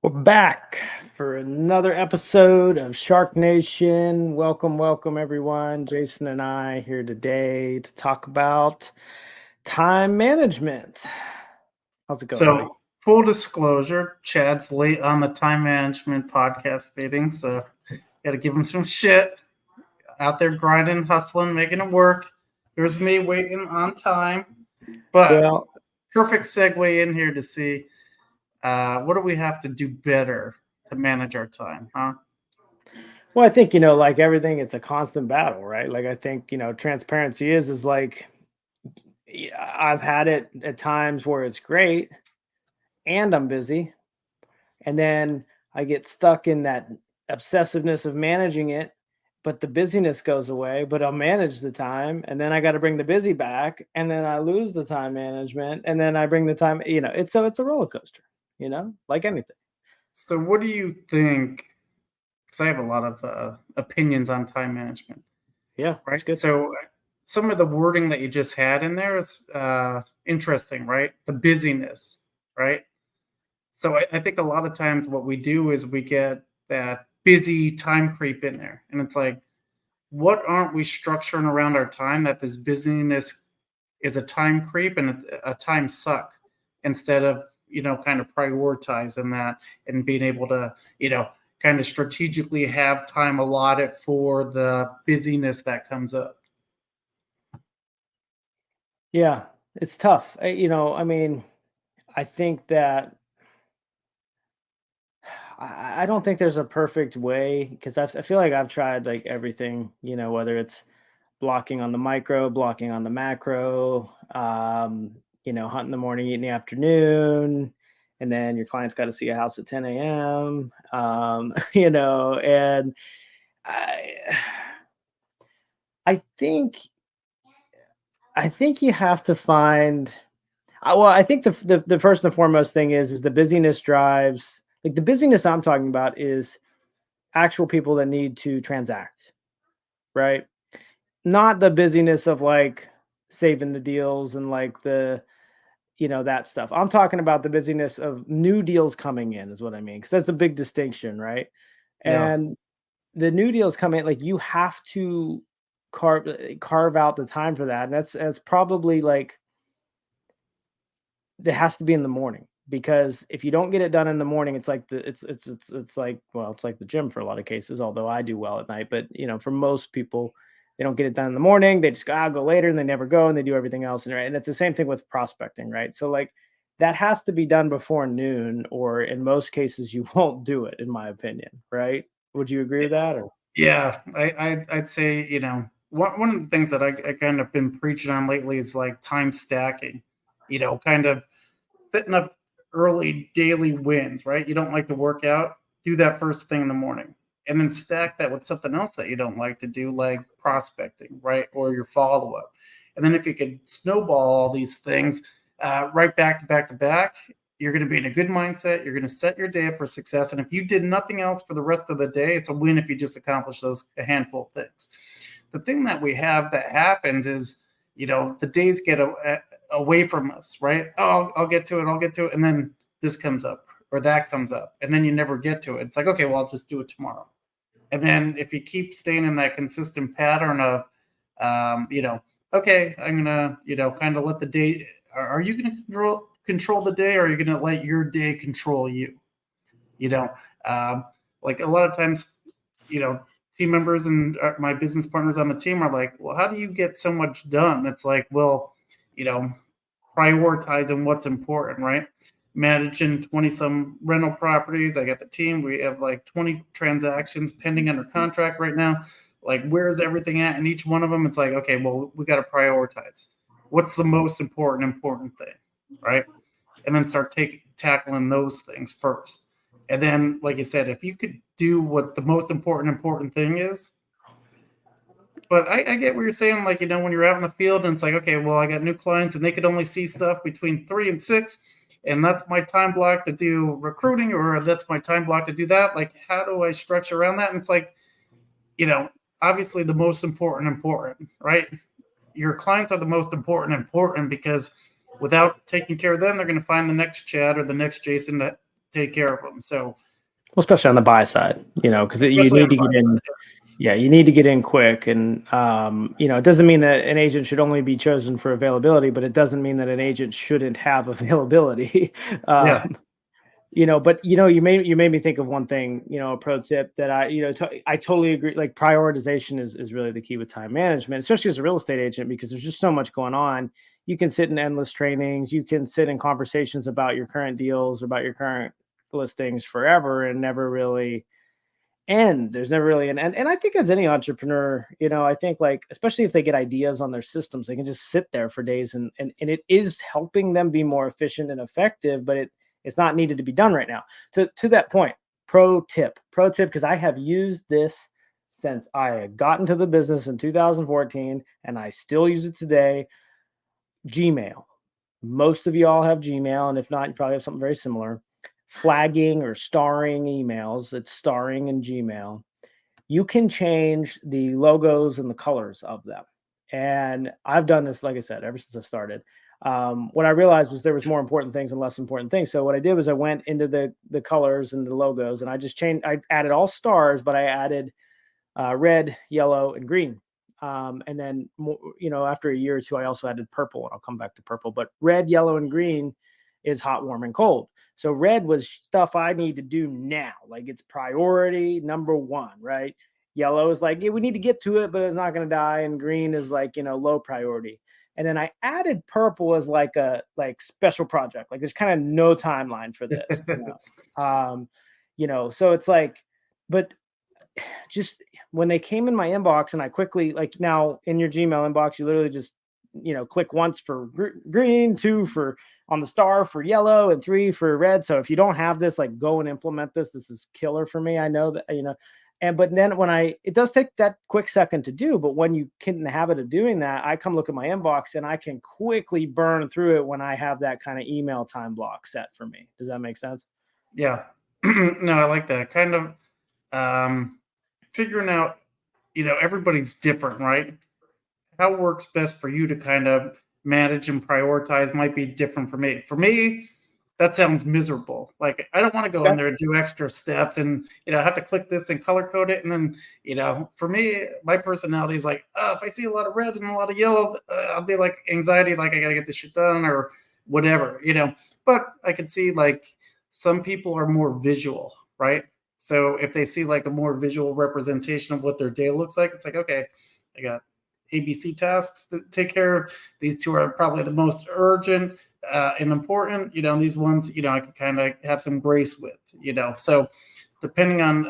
We're back for another episode of SharkNation. Welcome, everyone. Jason and I here today to talk about time management. How's it going, buddy? So, full disclosure, Chad's late on the time management podcast meeting, so got to give him some shit. Out there grinding, hustling, making it work. Here's me waiting on time. But perfect segue in here to see what do we have to do better to manage our time, huh? Well, I think, like everything, it's a constant battle, right? Like, I think, transparency is like, I've had it at times where it's great and I'm busy. And then I get stuck in that obsessiveness of managing it, but the busyness goes away, but I'll manage the time. And then I got to bring the busy back. And then I lose the time management. And then I bring the time, it's a roller coaster, like anything. So what do you think? Because I have a lot of opinions on time management. Yeah, right. Good. So some of the wording that you just had in there is interesting, right? The busyness, right? So I think a lot of times what we do is we get that busy time creep in there. And it's like, what aren't we structuring around our time that this busyness is a time creep and a time suck instead of, kind of prioritizing that and being able to, kind of strategically have time allotted for the busyness that comes up. Yeah, it's tough. I think that I don't think there's a perfect way because I feel like I've tried like everything, whether it's blocking on the micro, blocking on the macro, hunt in the morning, eat in the afternoon, and then your client's got to see a house at 10 a.m. And I think you have to find. Well, I think the first and foremost thing is the busyness drives. Like the busyness I'm talking about is actual people that need to transact, right? Not the busyness of like saving the deals and like the, that stuff. I'm talking about the busyness of new deals coming in is what I mean. Cause that's a big distinction, right? Yeah. And the new deals come in, like you have to carve out the time for that. And that's probably like, it has to be in the morning. Because if you don't get it done in the morning, it's like it's like, well, it's like the gym for a lot of cases, although I do well at night. But for most people, they don't get it done in the morning. They just go, I'll go later, and they never go, and they do everything else. And it's the same thing with prospecting, right? So like that has to be done before noon, or in most cases, you won't do it, in my opinion, right? Would you agree with that? Or Yeah, I'd say, one of the things that I kind of been preaching on lately is like time stacking, kind of setting up early daily wins, right? You don't like to work out, do that first thing in the morning. And then stack that with something else that you don't like to do, like prospecting, right? Or your follow up. And then if you could snowball all these things right back to back to back, you're going to be in a good mindset. You're going to set your day up for success. And if you did nothing else for the rest of the day, it's a win if you just accomplish a handful of things. The thing that we have that happens is, the days get away from us, right? Oh, I'll get to it. And then this comes up or that comes up. And then you never get to it. It's like, okay, well, I'll just do it tomorrow. And then if you keep staying in that consistent pattern of, okay, I'm going to, kind of let the day, are you going to control the day, or are you going to let your day control you? Like a lot of times, team members and my business partners on the team are like, well, how do you get so much done? It's like, well, prioritizing what's important, right? managing 20 some rental properties. I got the team. We have like 20 transactions pending under contract right now. Like, where's everything at in each one of them? It's like, okay, well, we got to prioritize. What's the most important thing, right? And then start tackling those things first. And then, like you said, if you could do what the most important thing is, but I get what you're saying. Like, when you're out in the field and it's like, okay, well, I got new clients and they could only see stuff between 3 and 6, and that's my time block to do recruiting, or that's my time block to do that. Like, how do I stretch around that? And it's like, obviously the most important, right? Your clients are the most important because without taking care of them, they're going to find the next Chad or the next Jason to take care of them. So, well, especially on the buy side, because you especially need on to the get buy in. side. Yeah, you need to get in quick, and it doesn't mean that an agent should only be chosen for availability, but it doesn't mean that an agent shouldn't have availability. Yeah. But you made me think of one thing, a pro tip that I totally agree. Like, prioritization is really the key with time management, especially as a real estate agent, because there's just so much going on. You can sit in endless trainings, you can sit in conversations about your current deals, about your current listings forever, and never really end. There's never really an end. And I think as any entrepreneur, I think, like, especially if they get ideas on their systems, they can just sit there for days, and it is helping them be more efficient and effective, but it's not needed to be done right now. To that point, pro tip, because I have used this since I got into the business in 2014, and I still use it today. Gmail. Most of you all have Gmail, and if not, you probably have something very similar. Flagging or starring emails, it's starring in Gmail. You can change the logos and the colors of them. And I've done this, like I said, ever since I started. What I realized was there was more important things and less important things. So what I did was I went into the colors and the logos, and I added all stars, but I added red, yellow, and green. And then, after a year or two, I also added purple, and I'll come back to purple. But red, yellow, and green is hot, warm, and cold. So red was stuff I need to do now. Like, it's priority number one, right? Yellow is like, yeah, we need to get to it, but it's not going to die. And green is like, low priority. And then I added purple as like a special project. Like, there's kind of no timeline for this, so it's like, but just when they came in my inbox, and I quickly, like, now in your Gmail inbox, you literally just, click once for green, two for on the star for yellow, and three for red. So if you don't have this, like, go and implement this. This is killer for me. I know that, but then it does take that quick second to do, but when you get in the habit of doing that, I come look at my inbox and I can quickly burn through it when I have that kind of email time block set for me. Does that make sense? Yeah. No, I like that. Kind of figuring out, everybody's different, right? How works best for you to kind of manage and prioritize might be different for me. For me, that sounds miserable. Like, I don't want to go in Okay. there and do extra steps and, have to click this and color code it. And then, for me, my personality is like, oh, if I see a lot of red and a lot of yellow, I'll be like anxiety, like I got to get this shit done or whatever. But I could see, like, some people are more visual, right? So if they see like a more visual representation of what their day looks like, it's like, okay, I got ABC tasks to take care of. These two are probably the most urgent and important. These ones, I can kind of have some grace with. So depending on,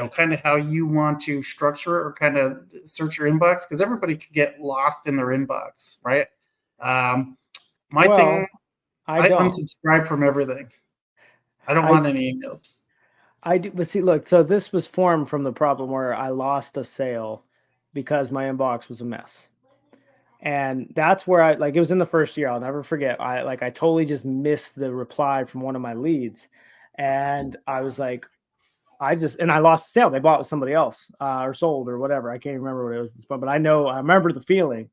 kind of how you want to structure it or kind of search your inbox, because everybody could get lost in their inbox, right? My Well, thing, I I don't. unsubscribe from everything. I don't I want any emails. I do, but see, look, so this was formed from the problem where I lost a sale because my inbox was a mess. And that's where it was in the first year. I'll never forget. I totally just missed the reply from one of my leads. And I was like, and I lost the sale. They bought it with somebody else, or sold or whatever. I can't remember what it was at this point, but I remember the feeling.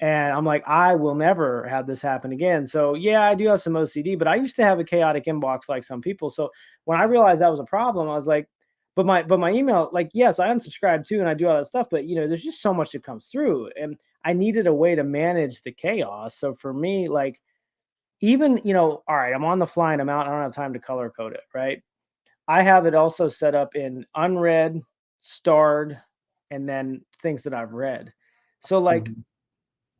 And I'm like, I will never have this happen again. So yeah, I do have some OCD, but I used to have a chaotic inbox like some people. So when I realized that was a problem, I was like, but my email, like, yes, I unsubscribe too, and I do all that stuff, but there's just so much that comes through, and I needed a way to manage the chaos. So for me, like, even, all right, I'm on the fly and I'm out, I don't have time to color code it, right? I have it also set up in unread, starred, and then things that I've read. So, like, Mhm.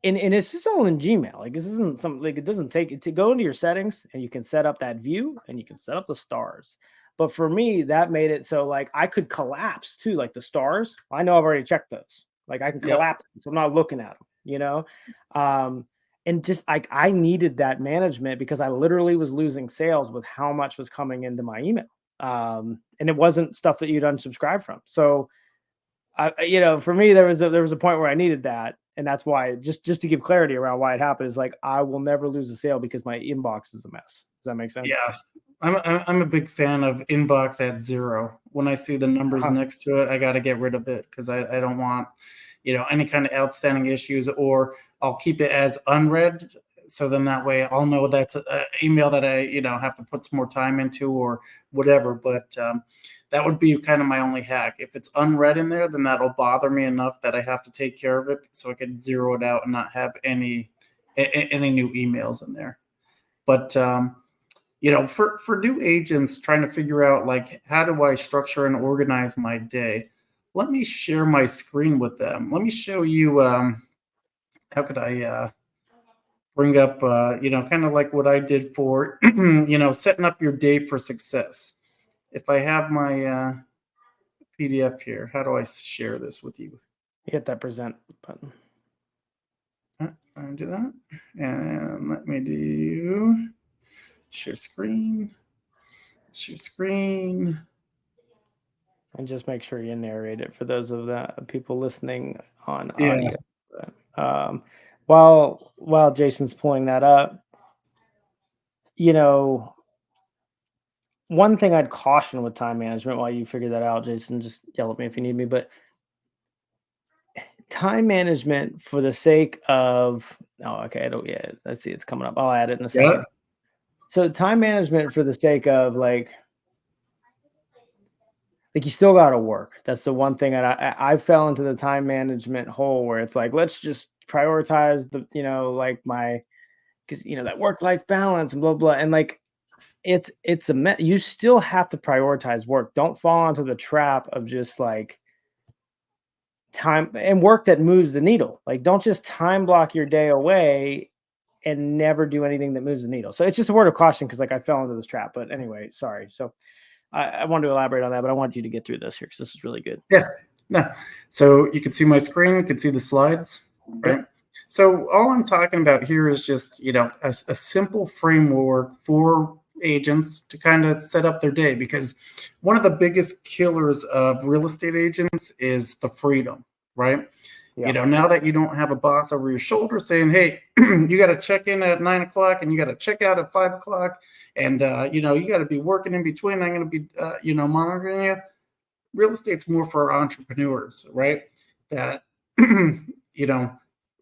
and it's just all in Gmail. Like this isn't something like it doesn't take it to go into your settings and you can set up that view and you can set up the stars. But for me, that made it so like I could collapse too, like the stars. I know I've already checked those. Like I can Yep. collapse, them, so I'm not looking at them. And just like I needed that management because I literally was losing sales with how much was coming into my email. And it wasn't stuff that you'd unsubscribe from. So for me, there was a point where I needed that, and that's why just to give clarity around why it happened is like I will never lose a sale because my inbox is a mess. Does that make sense? Yeah. I'm a big fan of inbox at 0. When I see the numbers Uh-huh. next to it, I got to get rid of it because I don't want, any kind of outstanding issues, or I'll keep it as unread. So then that way I'll know that's an email that I, have to put some more time into or whatever. But that would be kind of my only hack. If it's unread in there, then that'll bother me enough that I have to take care of it so I can zero it out and not have any new emails in there. But for new agents trying to figure out like how do I structure and organize my day, let me share my screen with them. Let me show you how could I bring up kind of like what I did for setting up your day for success. If I have my PDF here, how do I share this with you? Hit that present button. I do that, and let me do share screen. Share screen. And just make sure you narrate it for those of the people listening on Yeah. audio. While Jason's pulling that up, you know, one thing I'd caution with time management while you figure that out, Jason, just yell at me if you need me, but time management for the sake of okay, I don't yeah, I see it's coming up. I'll add it in a Yeah. second. So time management for the sake of like you still got to work. That's the one thing that I fell into the time management hole where it's like let's just prioritize the like my because that work life balance and blah blah and like it's you still have to prioritize work. Don't fall into the trap of just like time and work that moves the needle. Like don't just time block your day away and never do anything that moves the needle. So it's just a word of caution because like I fell into this trap. But anyway, sorry. So I wanted to elaborate on that, but I want you to get through this here because this is really good. Yeah. No. So you can see my screen, you can see the slides, right? Yep. So all I'm talking about here is just, a simple framework for agents to kind of set up their day, because one of the biggest killers of real estate agents is the freedom, right? Yeah. Now that you don't have a boss over your shoulder saying, hey, you got to check in at 9 o'clock and you got to check out at 5 o'clock. And, you got to be working in between. I'm going to be, monitoring you. Real estate's more for entrepreneurs, right? That,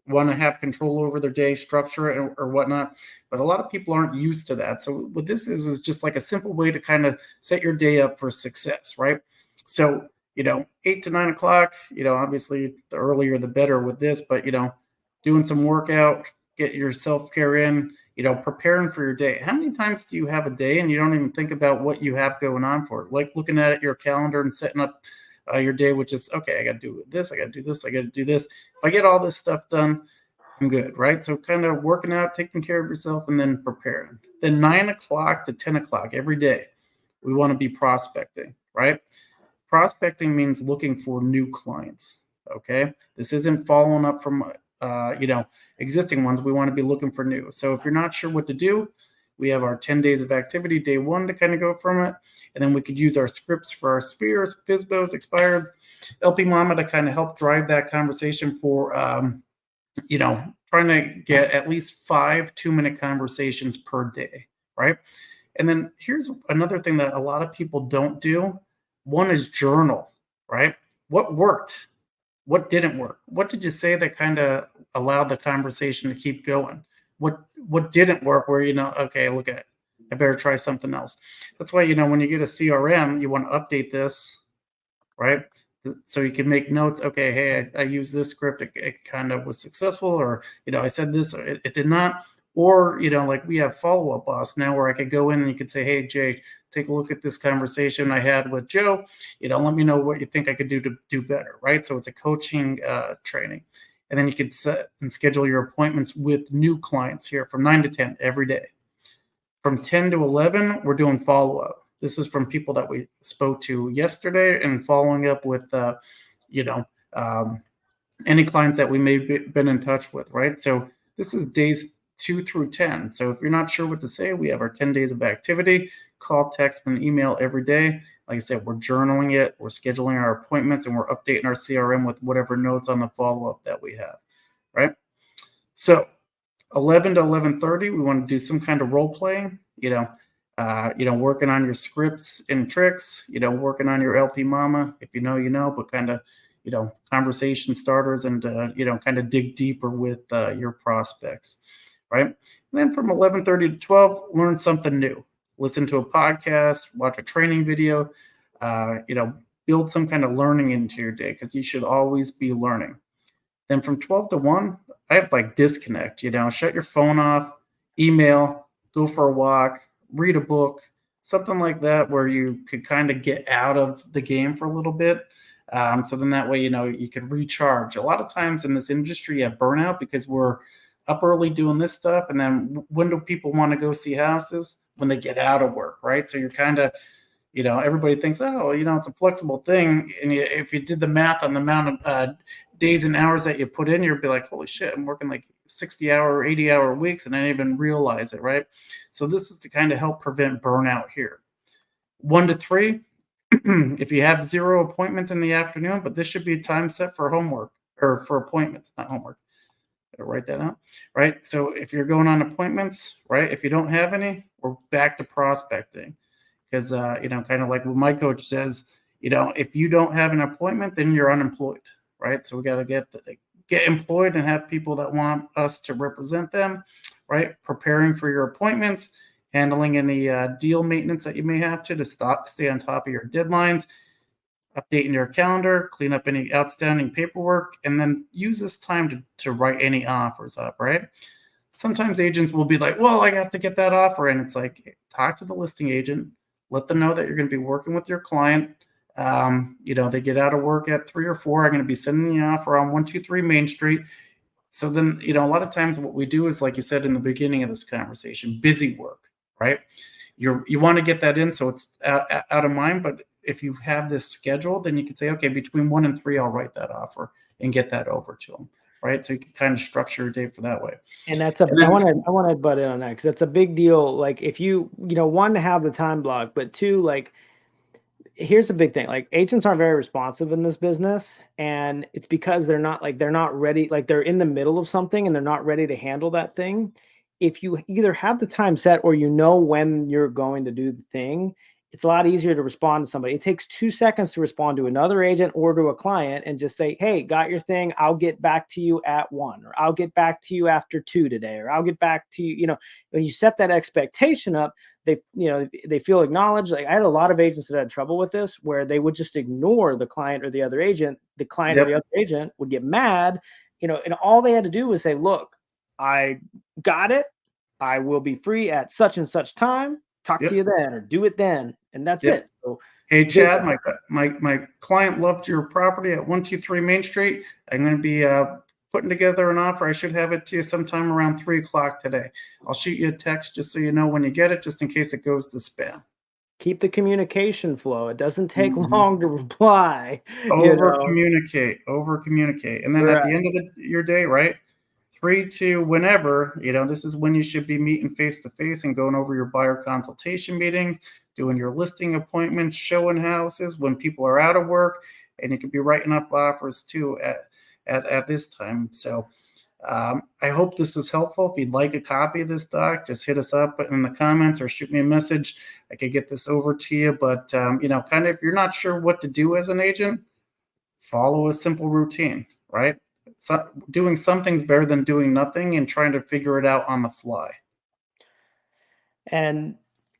want to have control over their day structure or whatnot. But a lot of people aren't used to that. So what this is just like a simple way to kind of set your day up for success, right? So, 8 to 9 o'clock, obviously the earlier the better with this, but, doing some workout, get your self-care in, preparing for your day. How many times do you have a day and you don't even think about what you have going on for it? Like looking at your calendar and setting up your day, which is, okay, I got to do this, I got to do this, I got to do this. If I get all this stuff done, I'm good, right? So kind of working out, taking care of yourself, and then preparing. Then 9 o'clock to 10 o'clock every day, we want to be prospecting, right? Prospecting means looking for new clients, okay? This isn't following up from existing ones. We want to be looking for new. So if you're not sure what to do, we have our 10 days of activity, day one, to kind of go from it. And then we could use our scripts for our spheres, FISBOs, expired, LP Mama to kind of help drive that conversation for, trying to get at least 5 2-minute conversations per day, right? And then here's another thing that a lot of people don't do. One is journal, right? What worked? What didn't work? What did you say that kind of allowed the conversation to keep going? What didn't work where, okay, look at it. I better try something else. That's why, when you get a CRM, you want to update this, right? So you can make notes. Okay, hey, I used this script. It kind of was successful, or, I said this, or it did not. Or, like we have Follow-Up Boss now where I could go in and you could say, hey, Jay, take a look at this conversation I had with Joe. Let me know what you think I could do to do better, right? So it's a coaching training. And then you could set and schedule your appointments with new clients here from 9 to 10 every day. From 10 to 11, we're doing follow-up. This is from people that we spoke to yesterday and following up with, any clients that we may have been in touch with, right? So this is days 2 through 10. So if you're not sure what to say, we have our 10 days of activity, call, text, and email every day. Like I said, we're journaling it, we're scheduling our appointments, and we're updating our CRM with whatever notes on the follow-up that we have, right? So 11 to 11:30, we want to do some kind of role playing, working on your scripts and tricks, working on your LP mama, if you know, but kind of, conversation starters and, kind of dig deeper with your prospects, right? And then from 11:30 to 12, learn something new. Listen to a podcast, watch a training video, build some kind of learning into your day because you should always be learning. Then from 12 to 1, I have like disconnect, shut your phone off, email, go for a walk, read a book, something like that where you could kind of get out of the game for a little bit. So then that way, you could recharge. A lot of times in this industry, you have burnout because we're up early doing this stuff. And then when do people want to go see houses? When they get out of work, right? So you're kind of, everybody thinks, oh, it's a flexible thing. And if you did the math on the amount of days and hours that you put in, you'd be like, holy shit, I'm working like 60-hour, 80-hour weeks, and I didn't even realize it, right? So this is to kind of help prevent burnout here. 1 to 3, if you have 0 appointments in the afternoon, but this should be a time set for homework or for appointments, not homework. Write that out, right? So if you're going on appointments, right, if you don't have any, we're back to prospecting because, kind of like what my coach says, if you don't have an appointment, then you're unemployed, right? So we got to get employed and have people that want us to represent them, right? Preparing for your appointments, handling any deal maintenance that you may have to stay on top of your deadlines, updating your calendar, clean up any outstanding paperwork, and then use this time to write any offers up, right? Sometimes agents will be like, well, I have to get that offer. And it's like, talk to the listing agent, let them know that you're going to be working with your client. They get out of work at 3 or 4. I'm going to be sending you an offer on 123 Main Street. So then, a lot of times what we do is, like you said in the beginning of this conversation, busy work, right? You want to get that in so it's out of mind, but if you have this scheduled, then you can say, okay, between 1 and 3, I'll write that offer and get that over to them, right? So you can kind of structure your day for that way. And I want to butt in on that because that's a big deal. Like if you, one, to have the time block, but 2, like, here's the big thing. Like agents aren't very responsive in this business, and it's because they're not ready. Like they're in the middle of something and they're not ready to handle that thing. If you either have the time set or when you're going to do the thing, it's a lot easier to respond to somebody. It takes 2 seconds to respond to another agent or to a client and just say, hey, got your thing. I'll get back to you at 1, or I'll get back to you after 2 today, or I'll get back to you. When you set that expectation up, they feel acknowledged. Like I had a lot of agents that had trouble with this, where they would just ignore the client or the other agent. The client or the other agent would get mad, and all they had to do was say, look, I got it. I will be free at such and such time. Talk to you then, or do it then. And that's it. So, hey, Chad, my client loved your property at 123 Main Street. I'm going to be putting together an offer. I should have it to you sometime around 3 o'clock today. I'll shoot you a text just so you know when you get it, just in case it goes to spam. Keep the communication flow. It doesn't take long to reply. Over communicate. And then at the end of your day, right? 3 to whenever, this is when you should be meeting face-to-face and going over your buyer consultation meetings, doing your listing appointments, showing houses when people are out of work, and you could be writing up offers too at this time. So I hope this is helpful. If you'd like a copy of this doc, just hit us up in the comments or shoot me a message. I could get this over to you. But, kind of if you're not sure what to do as an agent, follow a simple routine, right? So doing something's better than doing nothing and trying to figure it out on the fly. And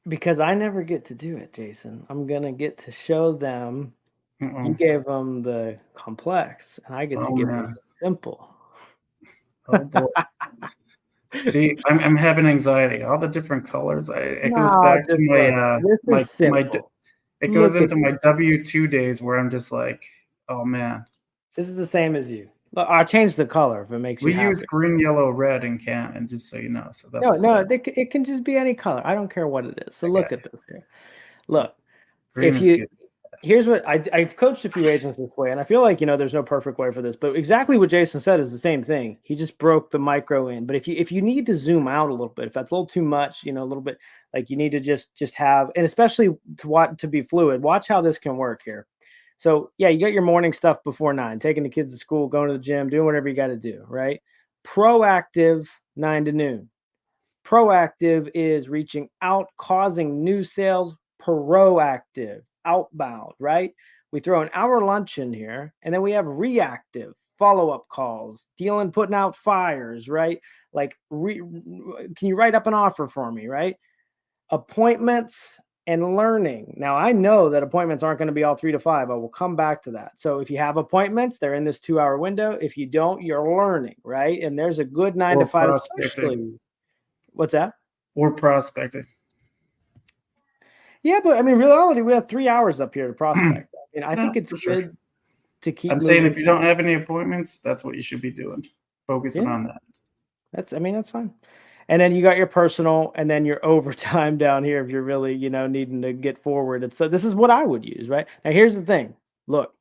because I never get to do it, Jason, I'm going to get to show them. You gave them the complex, and I get to give them the simple. Oh, boy. See, I'm having anxiety. All the different colors. It goes back to my W-2 days where I'm just like, oh, man. This is the same as you. Look, I'll change the color if it makes you We use happy. green, yellow, red in Canton, just so you know. So No, that's no, it can just be any color. I don't care what it is. So okay. look at this here. Look, Green if is you good. here's what I've coached a few agents this way, and I feel like there's no perfect way for this, but exactly what Jason said is the same thing. He just broke the micro in. But if you need to zoom out a little bit, if that's a little too much, a little bit like you need to just have, and especially to be fluid, watch how this can work here. So yeah, you got your morning stuff before 9, taking the kids to school, going to the gym, doing whatever you got to do, right? Proactive 9 to noon. Proactive is reaching out, causing new sales. Proactive, outbound, right? We throw an hour lunch in here, and then we have reactive, follow-up calls, dealing, putting out fires, right? Like, can you write up an offer for me, right? Appointments and learning. Now, I know that appointments aren't going to be all 3 to 5. I will come back to that. So if you have appointments, they're in this 2 hour window. If you don't, you're learning, right? And there's a good 9 to 5, Or prospecting. especially. What's that? Or prospecting. Yeah, but I mean, reality, we have 3 hours up here to prospect. And I Yeah, think it's for sure. good to keep I'm saying moving. if you don't have any appointments, that's what you should be doing. Focusing Yeah, on that. that's fine. And then you got your personal and then your overtime down here if you're really, needing to get forward. And so this is what I would use, right? Now, here's the thing. Look,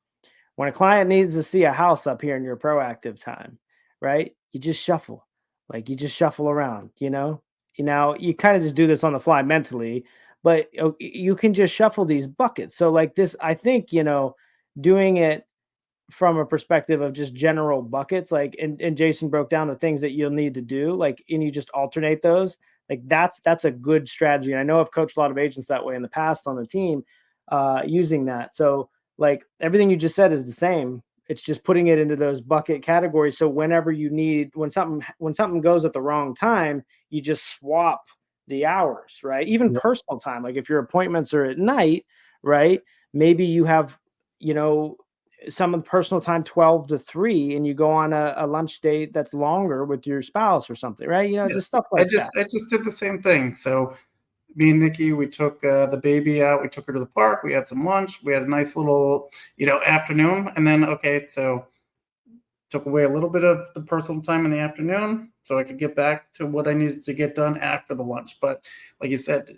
when a client needs to see a house up here in your proactive time, right? You just shuffle. Like you just shuffle around, you kind of just do this on the fly mentally, but you can just shuffle these buckets. So like this, I think, doing it from a perspective of just general buckets, like and Jason broke down the things that you'll need to do, like, and you just alternate those. Like that's a good strategy. And I know I've coached a lot of agents that way in the past on the team, using that. So like everything you just said is the same. It's just putting it into those bucket categories. So whenever you need, when something goes at the wrong time, you just swap the hours, right? Even Yeah. personal time. Like if your appointments are at night, right? Maybe you have, you know, some of the personal time 12 to 3 and you go on a lunch date that's longer with your spouse or something, right? Yeah. Just stuff I like just that. I just did the same thing. So me and Nikki, we took the baby out. We took her to the park. We had some lunch. We had a nice little, afternoon. And then, okay, so took away a little bit of the personal time in the afternoon so I could get back to what I needed to get done after the lunch. But like you said,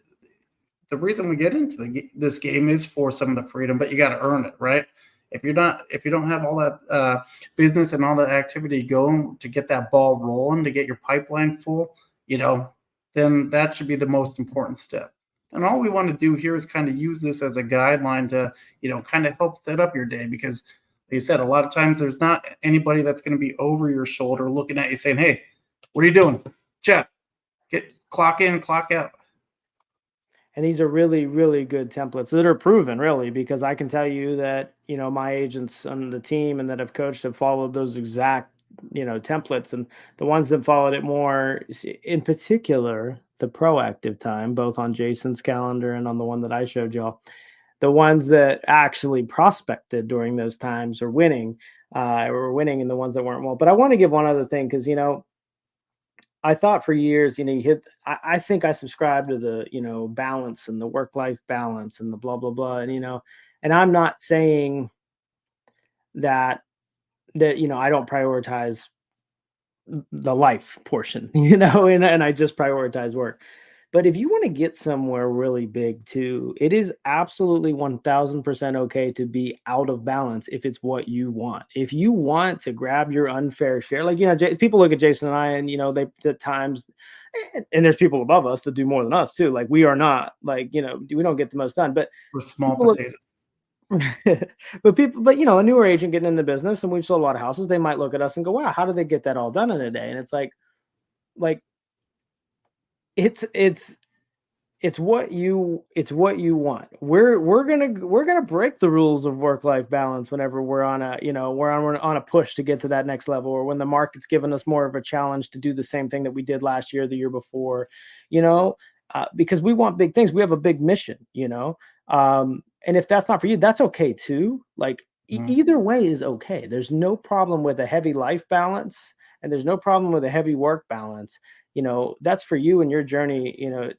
the reason we get into this game is for some of the freedom, but you got to earn it, right? If you don't have all that business and all that activity going to get that ball rolling, to get your pipeline full, then that should be the most important step. And all we want to do here is kind of use this as a guideline to, kind of help set up your day because, like you said, a lot of times there's not anybody that's going to be over your shoulder looking at you saying, "Hey, what are you doing, Jeff? Get clock in, clock out." And these are really, really good templates that are proven, really, because I can tell you that, my agents on the team and that I've coached have followed those exact, templates. And the ones that followed it more, in particular, the proactive time, both on Jason's calendar and on the one that I showed y'all, the ones that actually prospected during those times are winning, and the ones that weren't well. But I want to give one other thing because, I thought for years, I think I subscribe to the, balance and the work life balance and the blah, blah, blah. And, and I'm not saying that, I don't prioritize the life portion, and I just prioritize work. But if you want to get somewhere really big too, it is absolutely 1000% okay to be out of balance if it's what you want. If you want to grab your unfair share, like, people look at Jason and I and, they at times, and there's people above us that do more than us too. Like we are not like, we don't get the most done, but We're small people look, potatoes. but a newer agent getting in the business and we've sold a lot of houses, they might look at us and go, wow, how did they get that all done in a day? And it's like, it's it's what you want. We're gonna break the rules of work life balance whenever we're on a we're on a push to get to that next level, or when the market's given us more of a challenge to do the same thing that we did last year, the year before, you know, because we want big things. We have a big mission, and if that's not for you, that's okay too. Like Mhm. either way is okay. There's no problem with a heavy life balance, and there's no problem with a heavy work balance. That's for you and your journey,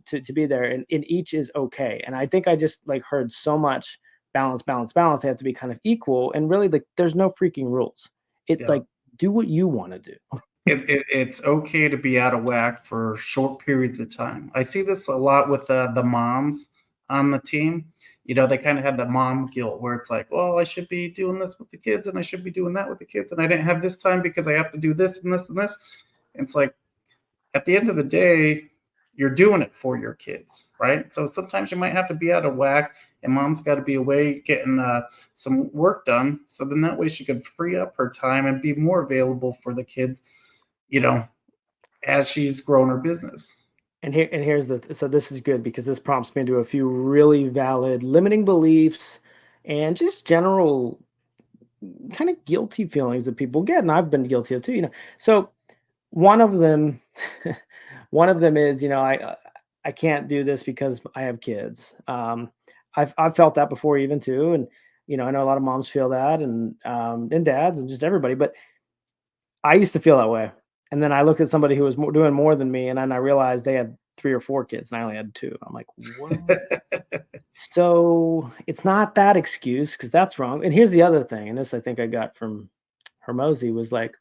to be there, and each is okay. And I think I just like heard so much balance, balance, balance. They have to be kind of equal, and really, like, there's no freaking rules. It Yeah. like Do what you want to do. It's okay to be out of whack for short periods of time. I see this a lot with the moms on the team. They kind of have the mom guilt where it's like, well, I should be doing this with the kids and I should be doing that with the kids. And I didn't have this time because I have to do this and this and this. And it's like, at the end of the day, you're doing it for your kids, right? So sometimes you might have to be out of whack, and mom's got to be away getting some work done. So then that way she can free up her time and be more available for the kids, you know, as she's grown her business. And here's so this is good because this prompts me into a few really valid limiting beliefs and just general kind of guilty feelings that people get, and I've been guilty of too. So one of them, one of them is, I can't do this because I have kids. I've felt that before even too, and I know a lot of moms feel that, and dads and just everybody, but I used to feel that way. And then I looked at somebody who was doing more than me, and then I realized they had 3 or 4 kids, and I only had 2. I'm like, "What?" So, it's not that excuse because that's wrong. And here's the other thing, and this I think I got from Hermosi was like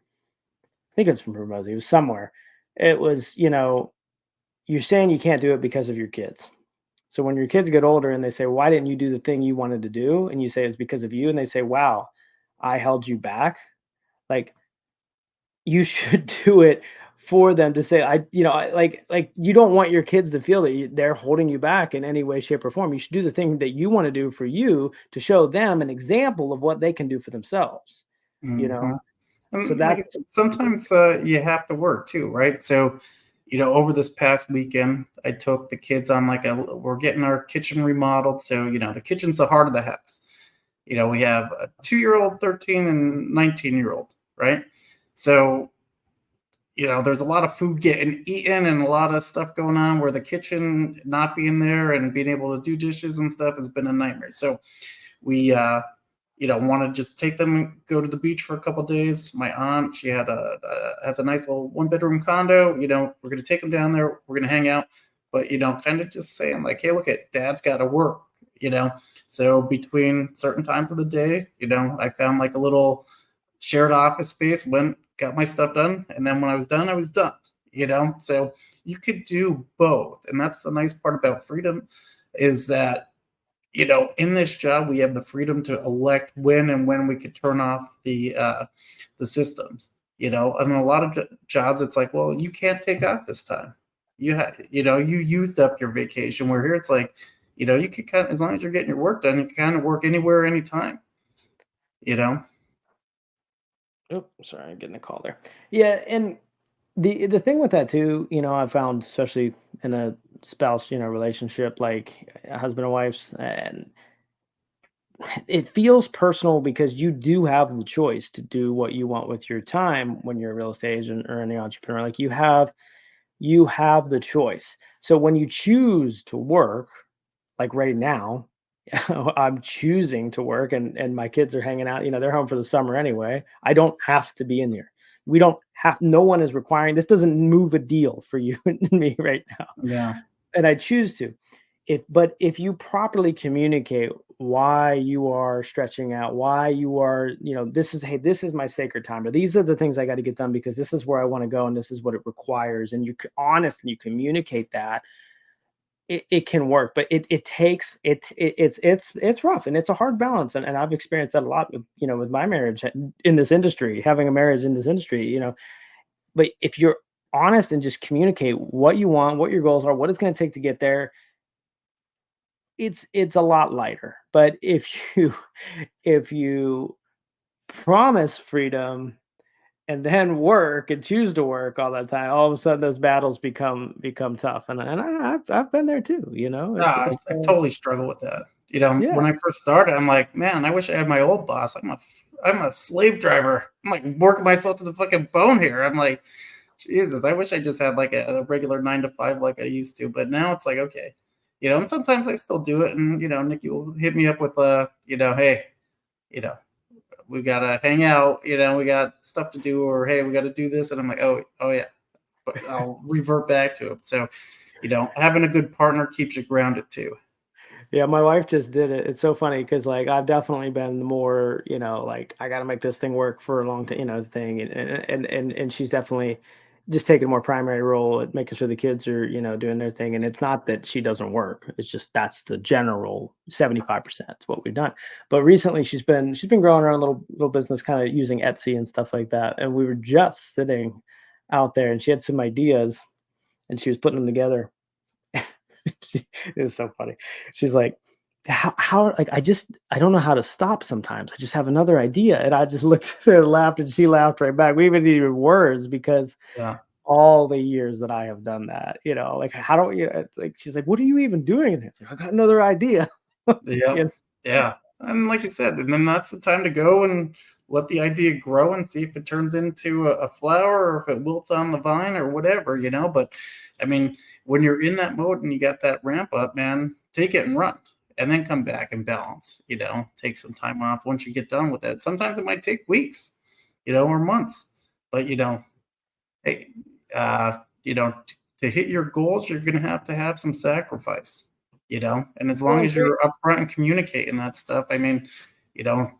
I think it's from Hermosi, it was somewhere. It was, you're saying you can't do it because of your kids. So when your kids get older and they say, "Why didn't you do the thing you wanted to do?" And you say, "It's because of you," and they say, "Wow, I held you back." Like, you should do it for them to say, like you don't want your kids to feel that they're holding you back in any way, shape, or form. You should do the thing that you want to do for you to show them an example of what they can do for themselves. You know, Mhm. so And like I that's said, sometimes you have to work too, right? So, over this past weekend, I took the kids on we're getting our kitchen remodeled. So, the kitchen's the heart of the house. We have a 2-year-old, 13, and 19-year-old, right? So, there's a lot of food getting eaten and a lot of stuff going on where the kitchen not being there and being able to do dishes and stuff has been a nightmare. So we want to just take them and go to the beach for a couple of days. My aunt, she has a nice little 1-bedroom condo. We're gonna take them down there. We're gonna hang out, but kind of just saying like, hey, look at dad's got to work. So between certain times of the day, I found like a little shared office space, went, got my stuff done, and then when I was done, I was done. So you could do both, and that's the nice part about freedom, is that in this job, we have the freedom to elect when we could turn off the systems. And a lot of jobs, it's like, well, you can't take off this time. You used up your vacation. Where here, it's like, you could kind of, as long as you're getting your work done, you can kind of work anywhere, anytime. You know. Oh, sorry, I'm getting a call there. Yeah, and the thing with that too, I found especially in a spouse, relationship like a husband and wife's, and it feels personal because you do have the choice to do what you want with your time when you're a real estate agent or any entrepreneur. Like you have the choice. So when you choose to work, like right now, I'm choosing to work and my kids are hanging out, they're home for the summer anyway. I don't have to be in there. We don't have no one is requiring this doesn't move a deal for you and me right now. Yeah. And I choose to. But if you properly communicate why you are stretching out, why you are, this is, hey, this is my sacred time, or these are the things I got to get done because this is where I want to go and this is what it requires. And you're honest and you communicate that, it can work, but it takes it's rough and it's a hard balance. And I've experienced that a lot with, with my marriage in this industry, having a marriage in this industry, but if you're honest and just communicate what you want, what your goals are, what it's going to take to get there, it's a lot lighter. But if you promise freedom and then work and choose to work all that time, all of a sudden those battles become tough. And I've been there too. No, I totally struggle with that. When Yeah. I first started, I'm like, man, I wish I had my old boss. I'm a slave driver. I'm like working myself to the fucking bone here. I'm like, Jesus, I wish I just had like a regular 9 to 5 like I used to. But now it's like, okay, and sometimes I still do it. And Nikki will hit me up with hey, you know, we gotta hang out. We got stuff to do, or hey, we got to do this. And I'm like, oh yeah, but I'll revert back to it. So, having a good partner keeps you grounded too. Yeah, my wife just did it. It's so funny because like I've definitely been the more, like I got to make this thing work for a long time, thing, and she's definitely just taking a more primary role at making sure the kids are, doing their thing. And it's not that she doesn't work. It's just that's the general 75% is what we've done. But recently she's been growing her own little business, kind of using Etsy and stuff like that. And we were just sitting out there, and she had some ideas, and she was putting them together. It was so funny. She's like, how like I don't know how to stop sometimes. I just have another idea. And I just looked at her and laughed, and she laughed right back. We even needed words because Yeah. all the years that I have done that, like how don't you like she's like, what are you even doing? And it's like, I got another idea. Yep. You Yeah. And like you said, and then that's the time to go and let the idea grow and see if it turns into a flower or if it wilts on the vine or whatever, But I mean, when you're in that mode and you got that ramp up, man, take it and run and then come back and balance, take some time off once you get done with it. Sometimes it might take weeks, or months, but hey, to hit your goals, you're going to have some sacrifice, and as Well, long and as you're upfront and communicating that stuff, I mean, you know,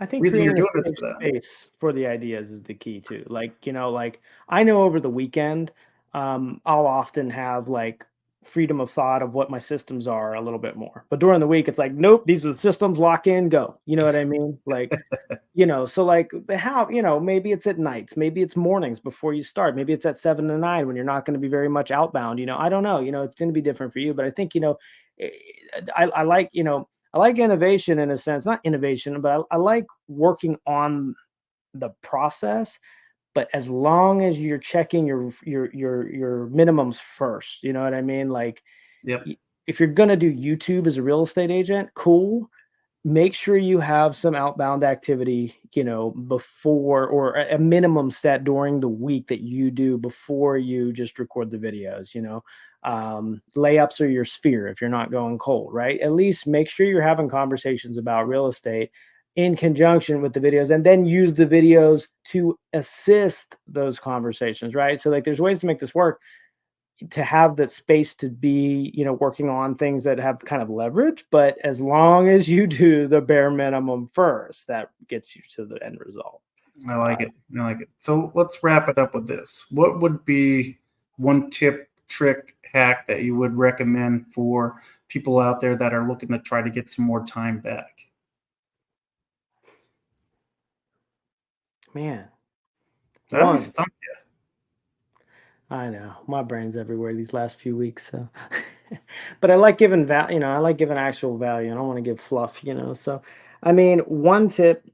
I think reason you're creating a doing it's safe for that. space for the ideas is the key too. Like, like I know over the weekend, I'll often have like freedom of thought of what my systems are a little bit more. But during the week, it's like, nope, these are the systems, lock in, go. You know what I mean? Like, so like how, maybe it's at nights, maybe it's mornings before you start, maybe it's at 7 to 9 when you're not going to be very much outbound, I don't know, it's going to be different for you. But I think, eh, I like, I like innovation in a sense, not innovation, but I like working on the process. But as long as you're checking your minimums first, you know what I mean? Like Yep. if you're gonna do YouTube as a real estate agent, cool. Make sure you have some outbound activity, before, or a minimum set during the week that you do before you just record the videos. Layups are your sphere if you're not going cold, right? At least make sure you're having conversations about real estate in conjunction with the videos, and then use the videos to assist those conversations, right? So like there's ways to make this work, to have the space to be, working on things that have kind of leverage. But as long as you do the bare minimum first, that gets you to the end result. I like it. I like it. So let's wrap it up with this. What would be one tip, trick, hack that you would recommend for people out there that are looking to try to get some more time back? Man, I always one, stump. I know my brain's everywhere these last few weeks. So, but I like giving value. I like giving actual value. I don't want to give fluff. So, I mean, one tip.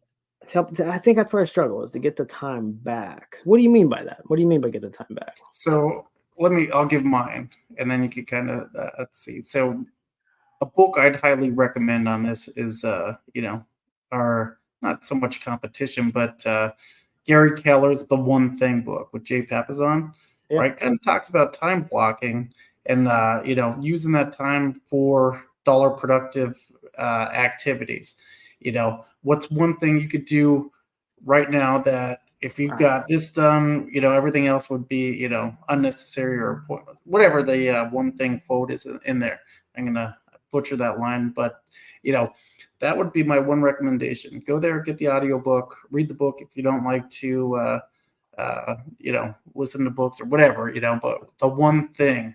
I think that's where I struggle, is to get the time back. What do you mean by that? What do you mean by get the time back? So I'll give mine, and then you can kind of let's see. So a book I'd highly recommend on this is, our not so much competition, but Gary Keller's The One Thing book with Jay Papasan, Yeah. right? Kind of talks about time blocking and, using that time for dollar productive activities. What's one thing you could do right now that if you All right. got this done, everything else would be, unnecessary or pointless. Whatever the one thing quote is in there. I'm going to butcher that line, but that would be my one recommendation. Go there, get the audiobook, read the book if you don't like to listen to books or whatever, but the one thing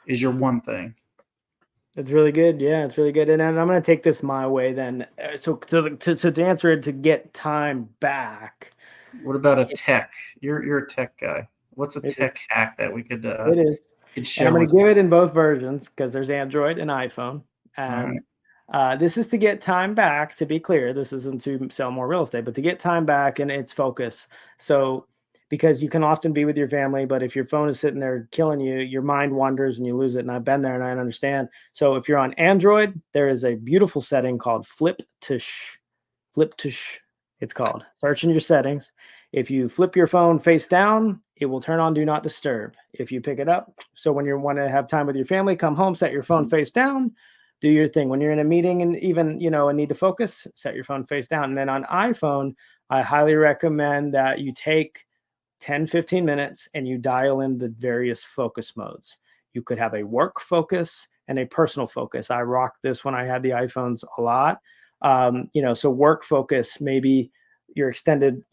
is your one thing. It's really good. Yeah, it's really good. And then I'm going to take this my way then. So to answer it, to get time back, What about a tech? You're a tech guy. What's a it is. tech hack that we It is. could And I'm share going with to give it in both versions because there's Android and iPhone. all right. And this is to get time back, to be clear. This isn't to sell more real estate, but to get time back and its focus. So, because you can often be with your family, but if your phone is sitting there killing you, your mind wanders and you lose it. And I've been there and I understand. So, if you're on Android, there is a beautiful setting called Flip to Sh. Flip to Sh, it's called. Search in your settings. If you flip your phone face down, it will turn on Do Not Disturb. If you pick it up, so when you want to have time with your family, come home, set your phone face down, do your thing. When you're in a meeting and even, and need to focus, set your phone face down. And then on iPhone, I highly recommend that you take 10-15 minutes and you dial in the various focus modes. You could have a work focus, and a personal focus. I rocked this when I had the iPhones a lot. So work focus, maybe your extended,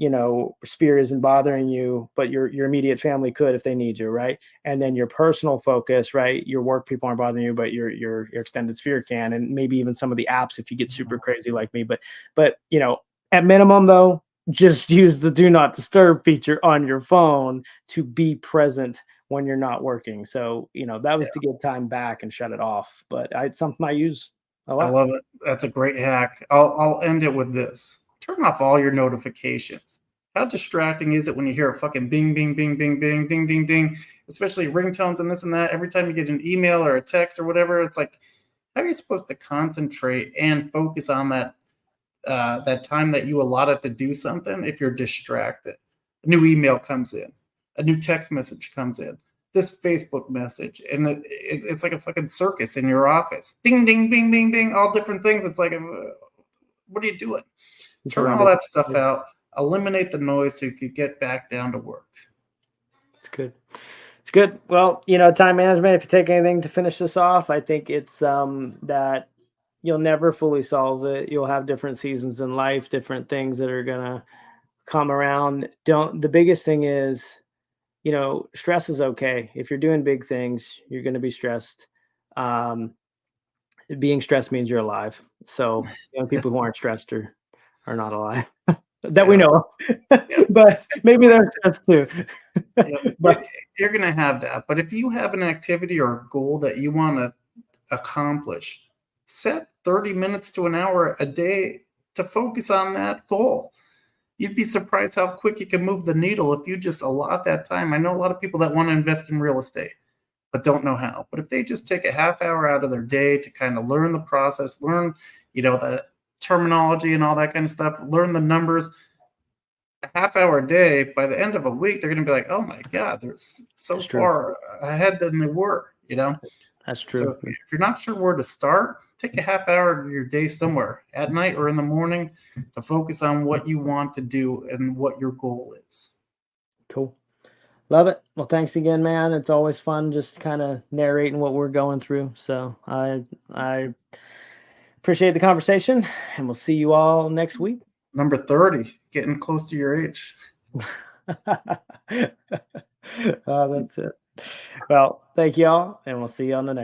sphere isn't bothering you, but your immediate family could if they need you, right? And then your personal focus, right? Your work people aren't bothering you, but your extended sphere can, and maybe even some of the apps if you get super crazy like me. But at minimum though, just use the do not disturb feature on your phone to be present when you're not working. So that was to give time back and shut it off. But it's something I use a I lot. love it. That's a great hack. I'll end it with this. Turn off all your notifications. How distracting is it when you hear a fucking bing, bing, bing, bing, bing, ding, ding, ding, especially ringtones and this and that. Every time you get an email or a text or whatever, it's like, how are you supposed to concentrate and focus on that time that you allotted to do something if you're distracted? A new email comes in, a new text message comes in, this Facebook message, and it's like a fucking circus in your office. Ding, ding, bing, bing, bing, all different things. It's like, what are you doing? Turn all that stuff out, eliminate the noise so you could get back down to work. It's good. It's good. Well, time management, if you take anything to finish this off, I think it's that you'll never fully solve it. You'll have different seasons in life, different things that are going to come around. The biggest thing is, stress is okay. If you're doing big things, you're going to be stressed. Being stressed means you're alive. So, people who aren't stressed are not alive that we know of. But maybe they're stressed too. But you're going to have that. But if you have an activity or a goal that you want to accomplish, set 30 minutes to an hour a day to focus on that goal. You'd be surprised how quick you can move the needle if you just allot that time. I know a lot of people that want to invest in real estate, but don't know how. But if they just take a half hour out of their day to kind of learn the process, learn, the terminology and all that kind of stuff, learn the numbers, a half hour a day, by the end of a week, they're going to be like, oh my God, they're so far ahead than they were, That's true. So if you're not sure where to start, take a half hour of your day somewhere at night or in the morning to focus on what you want to do and what your goal is. Cool. Love it. Well, thanks again, man. It's always fun just kind of narrating what we're going through. So I appreciate the conversation, and we'll see you all next week. Number 30, getting close to your age. Oh, that's it. Well, thank you all, and we'll see you on the next.